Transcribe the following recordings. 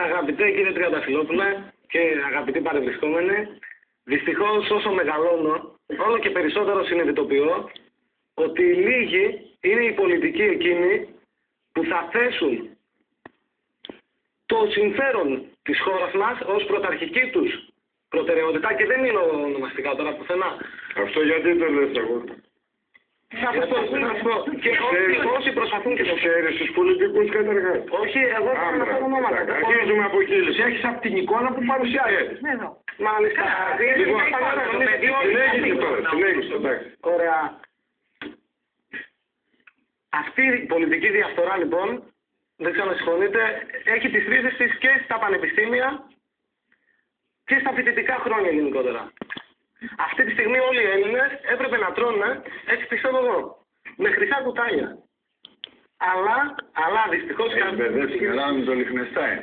Αγαπητέ κύριε Τριανταφυλόπουλε και αγαπητοί παρευρισκόμενοι, δυστυχώς όσο μεγαλώνω, όλο και περισσότερο συνειδητοποιώ ότι οι λίγοι είναι οι πολιτικοί εκείνοι που θα θέσουν το συμφέρον της χώρας μας ως πρωταρχική τους προτεραιότητα, και δεν μιλώ ονομαστικά τώρα πουθενά. Αυτό γιατί το λες εγώ? Θα σας το πω. Και όσοι προσπαθούν και το ξέρεις τους πολιτικούς καταρχάς. Όχι, εγώ θα αναφέρω ονόματα. Αρχίζουμε από εκεί. Έχεις από την εικόνα που παρουσιάζεται. Μάλιστα. Λοιπόν, συνέχισε τώρα. Συνέχισε, εντάξει. Ωραία. Αυτή η πολιτική διαφθορά λοιπόν, δεν ξέρω να συμφωνείτε, έχει τις ρίζες της και στα πανεπιστήμια και στα φοιτητικά χρόνια γενικότερα. Αυτή τη στιγμή όλοι οι Έλληνες έπρεπε να τρώνε, έτσι πιστεύω εγώ, με χρυσά κουτάλια. Αλλά δυστυχώς... Έχει μπερδέψει καλά με το Λιχνεστάιν.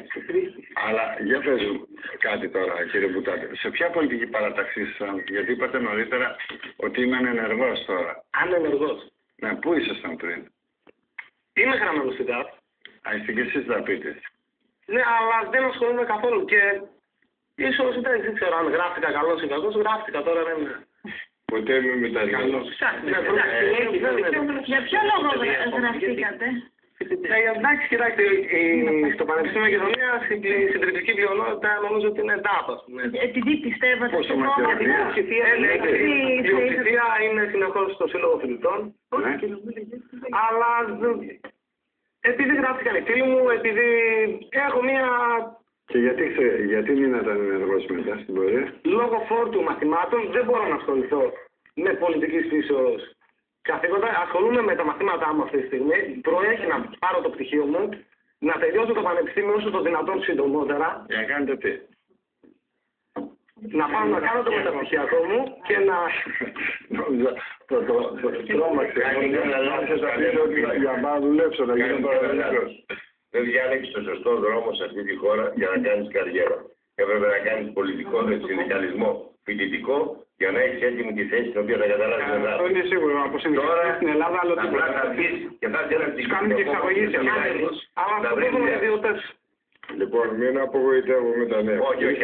Αλλά για πες μου κάτι τώρα, κύριε Μπουτάτη. Σε ποια πολιτική παράταξη ήσασταν? Γιατί είπατε νωρίτερα ότι είμαι ενεργός τώρα. Αν ενεργός. Ναι, πού ήσασταν πριν? Είμαι γραμμένος στην ΤΑΠ. Είστε και εσείς δραπίτες. Ναι, αλλά δεν ασχολούμαι καθόλου και ίσως δεν ξέρω αν γράφτηκα καλός ή κακός, γράφτηκα τώρα δεν είναι. Ποτέ είμαι μεταργαλός. Για ποιο λόγο γραφτήκατε? Εντάξει, κοιτάξτε, στο Πανεπιστήμιο Γειτονίας η συντριπτική πλειονότητα νομίζω ότι είναι ΤΑΠ, ας πούμε. Επειδή πιστεύατε στο Η πλειοψηφία είναι συνεχώς στο Σύλλογο Φοιτητών. Αλλά επειδή γράφτηκαν οι φίλοι μου, επειδή έχω μία... Και γιατί μην ήταν ενεργός μετά στην πορεία? Λόγω φόρτου μαθημάτων δεν μπορώ να ασχοληθώ με πολιτικής φύσεως καθήκοντα. Ασχολούμαι με τα μαθήματά μου αυτή τη στιγμή. Προέχει να πάρω το πτυχίο μου, να τελειώσω το πανεπιστήμιο όσο το δυνατόν συντομότερα. Για να κάνετε τι? Να πάω να κάνω το μεταπτυχιακό μου και να... Νόμιζα, το τρόμαξε. Για να δουλέψω, να γίνω παραδείγματος. Δεν διάλεξες το σωστό δρόμο σε αυτή τη χώρα για να κάνεις καριέρα. Έπρεπε να κάνεις πολιτικό, συνδικαλισμό, φοιτητικό, για να έχεις έτοιμη τη θέση την οποία θα καταλάβεις μετά. Αυτό είναι σίγουρο. Από συνδικαλισμό στην Ελλάδα, άλλο τίποτα. Τώρα θα πεις και θα έρθει ένας κάνουν και εξαγωγή σε Αλλά αυτό δεν είναι ιδιώτες. Λοιπόν, μην απογοητεύουμε τα νέα. Όχι, όχι.